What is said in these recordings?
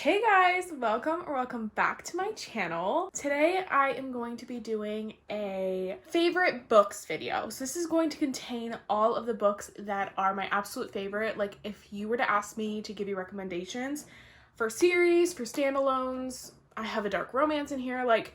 Hey guys, welcome back to my channel. Today I am going to be doing a favorite books video. So this is going to contain all of the books that are my absolute favorite. Like if you were to ask me to give you recommendations for series, for standalones, I have a dark romance in here, like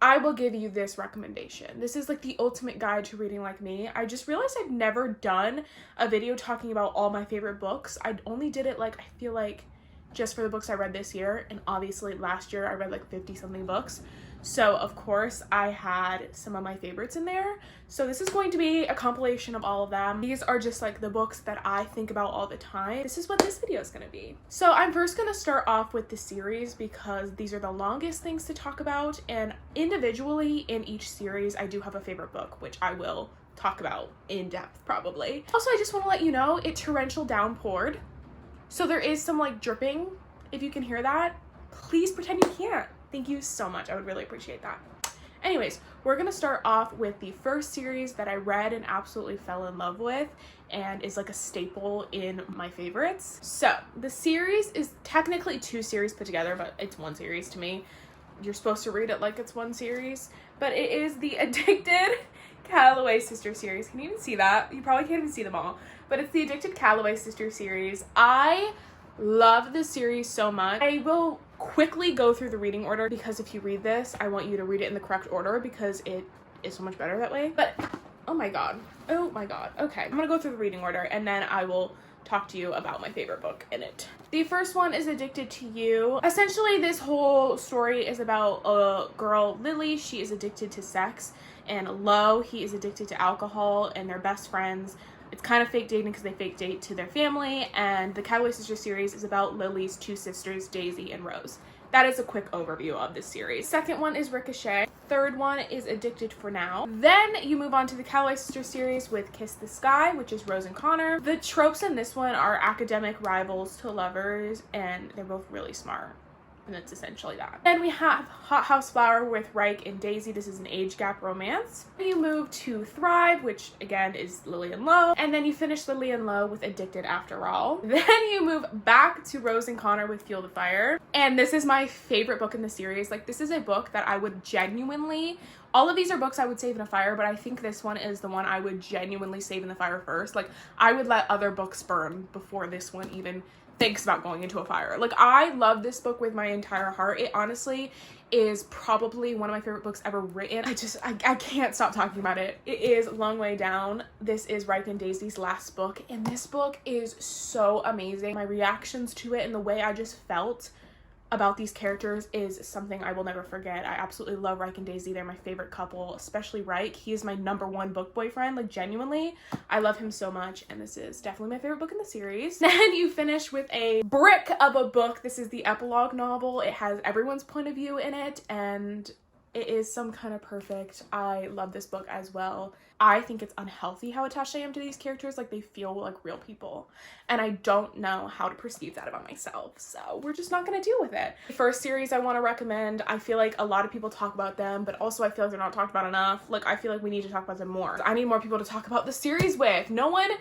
I will give you this recommendation. This is like the ultimate guide to reading like me. I just realized I've never done a video talking about all my favorite books. I only did it like, I feel like just for the books I read this year, and obviously last year I read like 50 something books, so of course I had some of my favorites in there. So this is going to be a compilation of all of them. These are just like the books that I think about all the time. This is what this video is going to be. So I'm first going to start off with the series because these are the longest things to talk about, and individually in each series I do have a favorite book, which I will talk about in depth probably. Also, I just want to let you know it torrential downpoured. So there is some like dripping. If you can hear that, please pretend you can't. Thank you so much. I would really appreciate that. Anyways, we're gonna start off with the first series that I read and absolutely fell in love with and is like a staple in my favorites. So the series is technically two series put together, but it's one series to me. You're supposed to read it like it's one series, but it is the Addicted Callaway sister series. Can you even see that? You probably can't even see them all, but it's the Addicted Callaway sister series. I love this series so much. I will quickly go through the reading order because if you read this, I want you to read it in the correct order because it is so much better that way. But oh my god. Okay, I'm gonna go through the reading order and then I will talk to you about my favorite book in it. The first one is Addicted to You. Essentially, this whole story is about a girl, Lily. She is addicted to sex, and Lo, he is addicted to alcohol, and they're best friends. It's kind of fake dating because they fake date to their family, and the Callaway Sisters series is about Lily's two sisters, Daisy and Rose. That is a quick overview of this series. Second one is Ricochet. Third one is Addicted for Now. Then you move on to the Callaway Sisters series with Kiss the Sky, which is Rose and Connor. The tropes in this one are academic rivals to lovers, and they're both really smart. And that's essentially that. Then we have Hot House Flower with Reich and Daisy. This is an age gap romance. Then you move to Thrive, which again is Lily and Lo. And then you finish Lily and Lo with Addicted After All. Then you move back to Rose and Connor with Fuel the Fire. And this is my favorite book in the series. Like, this is a book that I would genuinely, all of these are books I would save in a fire, but I think this one is the one I would genuinely save in the fire first. Like, I would let other books burn before this one even thinks about going into a fire. Like, I love this book with my entire heart. It honestly is probably one of my favorite books ever written. I can't stop talking about it. It is Long Way Down. This is Reich and Daisy's last book, and this book is so amazing. My reactions to it and the way I just felt about these characters is something I will never forget. I absolutely love Reich and Daisy. They're my favorite couple, especially Reich. He is my #1 book boyfriend. Like, genuinely, I love him so much, and this is definitely my favorite book in the series. Then you finish with a brick of a book. This is the epilogue novel. It has everyone's point of view in it, and it is Some Kind of Perfect. I love this book as well. I think it's unhealthy how attached I am to these characters. Like, they feel like real people, and I don't know how to perceive that about myself, so we're just not gonna deal with it. The first series I want to recommend, I feel like a lot of people talk about them, but also I feel like they're not talked about enough. Like, I feel like we need to talk about them more. I need more people to talk about the series with. No one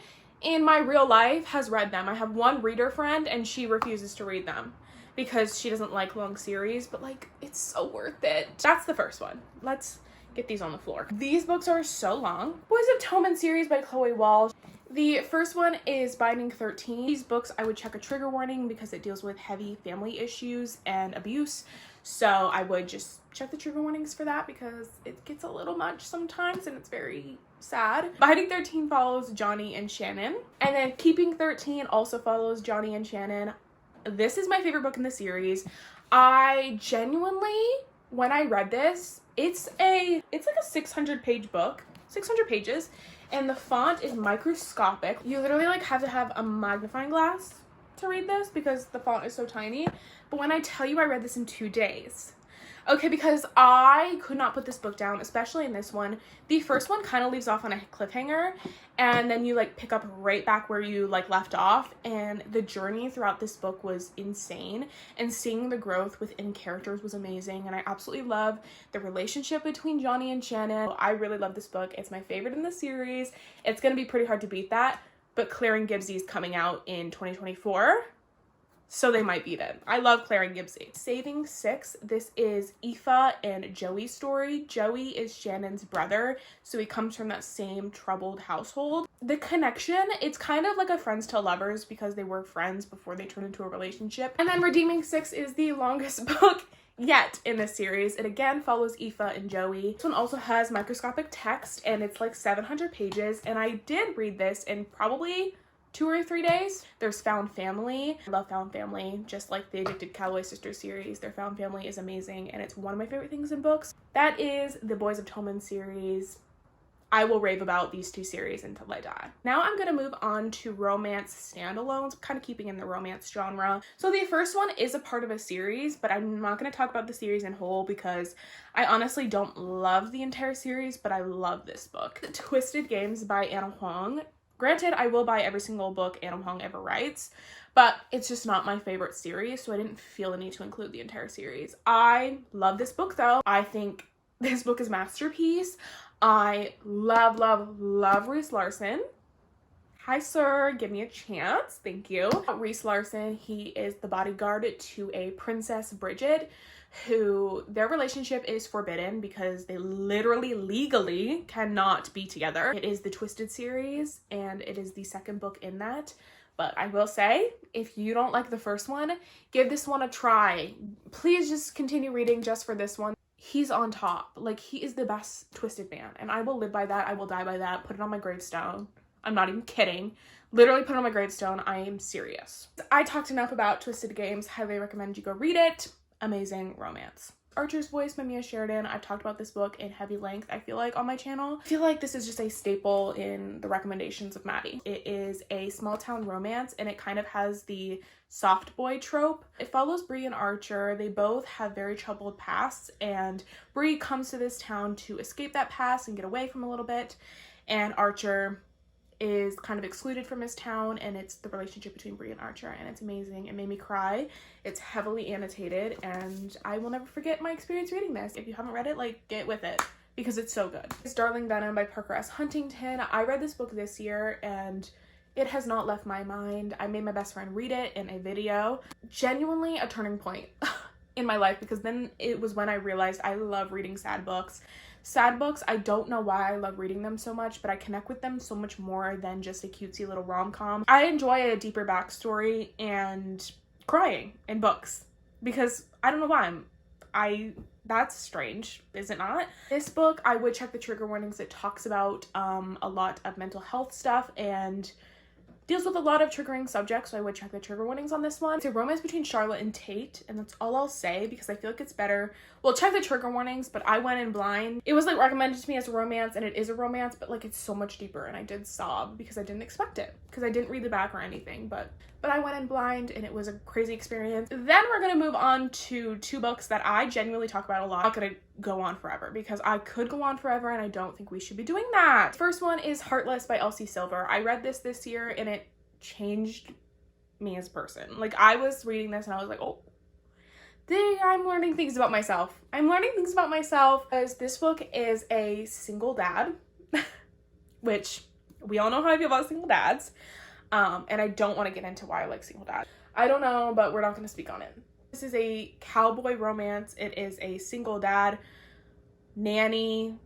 in my real life has read them. I have one reader friend, and she refuses to read them because she doesn't like long series, but like, it's so worth it. That's the first one. Let's get these on the floor. These books are so long. Boys of Toman series by Chloe Walsh. The first one is Binding 13. These books I would check a trigger warning because it deals with heavy family issues and abuse. So I would just check the trigger warnings for that because it gets a little much sometimes and it's very sad. Binding 13 follows Johnny and Shannon. And then Keeping 13 also follows Johnny and Shannon. This is my favorite book in the series. I genuinely, when I read this, it's like a 600-page book, 600 pages, and the font is microscopic. You literally like have to have a magnifying glass to read this because the font is so tiny. But when I tell you I read this in 2 days, okay, because I could not put this book down, especially in this one. The first one kind of leaves off on a cliffhanger, and then you like pick up right back where you like left off, and the journey throughout this book was insane, and seeing the growth within characters was amazing, and I absolutely love the relationship between Johnny and Shannon. I really love this book. It's my favorite in the series. It's gonna be pretty hard to beat that, but Claire and Gibbsy is coming out in 2024. so they might beat it. I love Claire and Gibbsy. Saving Six. This is Aoife and Joey's story. Joey is Shannon's brother, so he comes from that same troubled household. The connection, it's kind of like a friends to lovers because they were friends before they turned into a relationship. And then Redeeming Six is the longest book yet in this series. It again follows Aoife and Joey. This one also has microscopic text and it's like 700 pages, and I did read this in probably 2 or 3 days. There's Found Family. I love Found Family, just like the Addicted Callaway Sisters series. Their Found Family is amazing and it's one of my favorite things in books. That is the Boys of Tommen series. I will rave about these 2 series until I die. Now I'm gonna move on to romance standalones, kind of keeping in the romance genre. So the first one is a part of a series, but I'm not gonna talk about the series in whole because I honestly don't love the entire series, but I love this book. Twisted Games by Anna Huang. Granted, I will buy every single book Anna Huang ever writes, but it's just not my favorite series, so I didn't feel the need to include the entire series. I love this book though. I think this book is a masterpiece. I love, love, love Reese Larson. Hi sir, give me a chance. Thank you. Reese Larson, he is the bodyguard to a Princess Bridget, who their relationship is forbidden because they literally legally cannot be together. It is the Twisted series and it is the second book in that. But I will say, if you don't like the first one, give this one a try. Please just continue reading just for this one. He's on top. Like, he is the best Twisted man, and I will live by that. I will die by that. Put it on my gravestone. I'm not even kidding. Literally put it on my gravestone. I am serious. I talked enough about Twisted Games. Highly recommend you go read it. Amazing romance. Archer's Voice by Mia Sheridan. I've talked about this book in heavy length, I feel like, on my channel. I feel like this is just a staple in the recommendations of Maddie. It is a small town romance and it kind of has the soft boy trope. It follows Bree and Archer. They both have very troubled pasts, and Bree comes to this town to escape that past and get away from a little bit, and Archer is kind of excluded from his town, and it's the relationship between Bree and Archer, and it's amazing. It made me cry. It's heavily annotated, and I will never forget my experience reading this. If you haven't read it, like, get with it because it's so good. It's Darling Venom by Parker S. Huntington. I read this book this year, and it has not left my mind. I made my best friend read it in a video. Genuinely a turning point in my life, because then it was when I realized I love reading sad books. Sad books, I don't know why I love reading them so much, but I connect with them so much more than just a cutesy little rom-com. I enjoy a deeper backstory and crying in books because I don't know why. That's strange, is it not? This book, I would check the trigger warnings. It talks about a lot of mental health stuff and deals with a lot of triggering subjects, so I would check the trigger warnings on this one. It's a romance between Charlotte and Tate, and that's all I'll say because I feel like it's better. Well, check the trigger warnings, but I went in blind. It was like recommended to me as a romance, and it is a romance, but like it's so much deeper, and I did sob because I didn't expect it because I didn't read the back or anything, but I went in blind and it was a crazy experience. Then we're gonna move on to 2 books that I genuinely talk about a lot. I'm not gonna go on forever because I could go on forever and I don't think we should be doing that. First one is Heartless by Elsie Silver. I read this year and it changed me as a person. Like, I was reading this and I was like, oh, I'm learning things about myself. I'm learning things about myself because this book is a single dad, which we all know how I feel about single dads. And I don't want to get into why I like single dads. I don't know, but we're not going to speak on it. This is a cowboy romance. It is a single dad nanny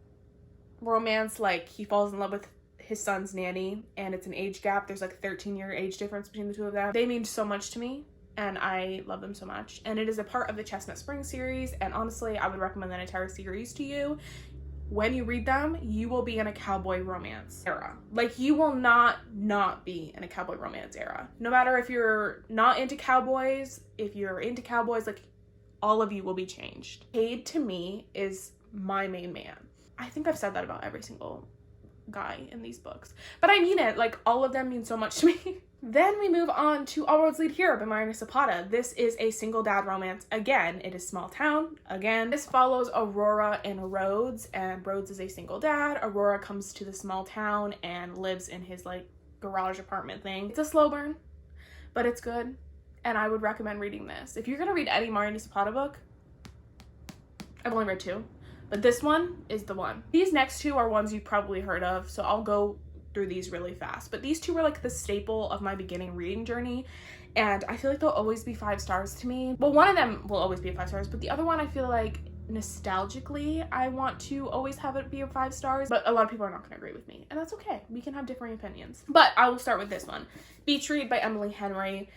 romance. Like, he falls in love with his son's nanny, and it's an age gap. There's like a 13-year age difference between the 2 of them. They mean so much to me, and I love them so much. And it is a part of the Chestnut Spring series, and honestly, I would recommend that entire series to you. When you read them, you will be in a cowboy romance era. Like, you will not be in a cowboy romance era. No matter if you're not into cowboys, if you're into cowboys, like, all of you will be changed. Cade, to me, is my main man. I think I've said that about every single guy in these books, but I mean it. Like, all of them mean so much to me. Then we move on to All Roads Lead Here by Marina Zapata. This is a single dad romance. Again, it is small town. Again, this follows Aurora and Rhodes, and Rhodes is a single dad. Aurora comes to the small town and lives in his like garage apartment thing. It's a slow burn, but it's good, and I would recommend reading this. If you're gonna read any Marina Zapata book, I've only read 2, but this one is the one. These next 2 are ones you've probably heard of, so I'll go through these really fast. But these 2 were like the staple of my beginning reading journey, and I feel like they'll always be 5 stars to me. Well, one of them will always be 5 stars, but the other one I feel like nostalgically I want to always have it be a 5 stars, but a lot of people are not going to agree with me, and that's okay. We can have differing opinions. But I will start with this one, Beach Read by Emily Henry.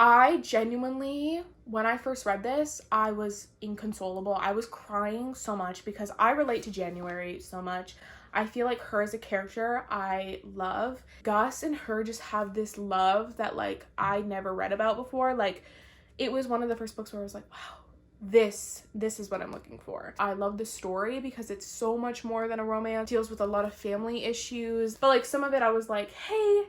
I genuinely, when I first read this, I was inconsolable. I was crying so much because I relate to January so much. I feel like her as a character I love. Gus and her just have this love that like I never read about before. Like, it was one of the first books where I was like, wow, this is what I'm looking for. I love the story because it's so much more than a romance. It deals with a lot of family issues, but like some of it I was like, hey,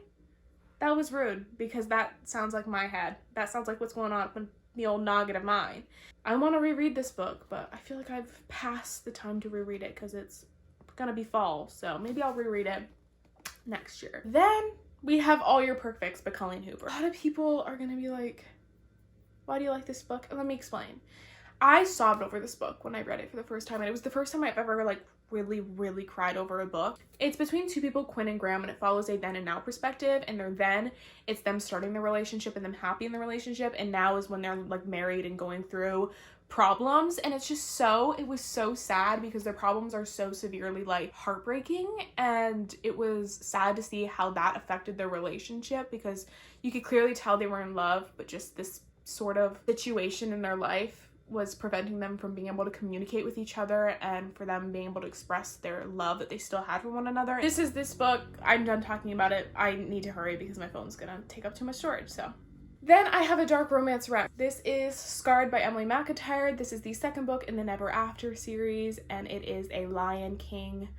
that was rude, because that sounds like my head. That sounds like what's going on in the old noggin of mine. I want to reread this book, but I feel like I've passed the time to reread it because it's gonna be fall, so maybe I'll reread it next year. Then we have All Your Perfects by Colleen Hoover. A lot of people are gonna be like, why do you like this book? Let me explain. I sobbed over this book when I read it for the first time, and it was the first time I've ever like really cried over a book. It's between two people, Quinn and Graham, and it follows a then and now perspective, and their then, it's them starting the relationship and them happy in the relationship, and now is when they're like married and going through problems. And it's just it was so sad because their problems are so severely like heartbreaking, and it was sad to see how that affected their relationship, because you could clearly tell they were in love, but just this sort of situation in their life was preventing them from being able to communicate with each other and for them being able to express their love that they still had for one another. This book, I'm done talking about it. I need to hurry because my phone's gonna take up too much storage, so. Then I have a dark romance wreck. This is Scarred by Emily McIntyre. This is the second book in the Never After series, and it is a Lion King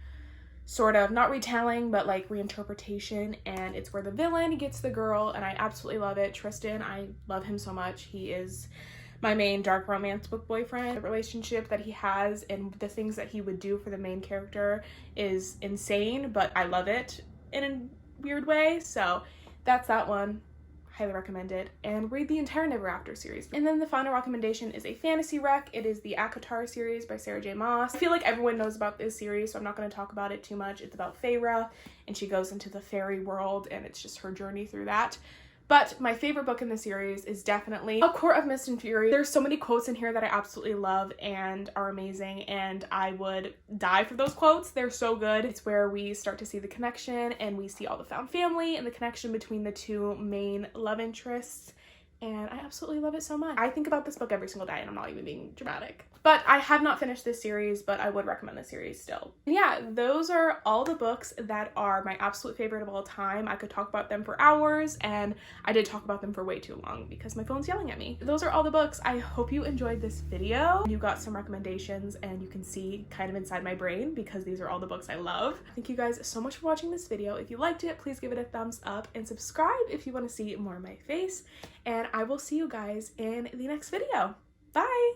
sort of, not retelling, but like reinterpretation, and it's where the villain gets the girl, and I absolutely love it. Tristan, I love him so much. He is my main dark romance book boyfriend. The relationship that he has and the things that he would do for the main character is insane, but I love it in a weird way. So that's that one. Highly recommend it, and read the entire Never After series. And then the final recommendation is a fantasy wreck. It is the ACOTAR series by Sarah J. Maas. I feel like everyone knows about this series, so I'm not going to talk about it too much. It's about Feyre, and she goes into the fairy world, and it's just her journey through that. But my favorite book in the series is definitely A Court of Mist and Fury. There's so many quotes in here that I absolutely love and are amazing, and I would die for those quotes. They're so good. It's where we start to see the connection, and we see all the found family and the connection between the two main love interests, and I absolutely love it so much. I think about this book every single day, and I'm not even being dramatic. But I have not finished this series, but I would recommend this series still. Yeah, those are all the books that are my absolute favorite of all time. I could talk about them for hours, and I did talk about them for way too long because my phone's yelling at me. Those are all the books. I hope you enjoyed this video. You got some recommendations, and you can see kind of inside my brain because these are all the books I love. Thank you guys so much for watching this video. If you liked it, please give it a thumbs up and subscribe if you want to see more of my face. And I will see you guys in the next video. Bye!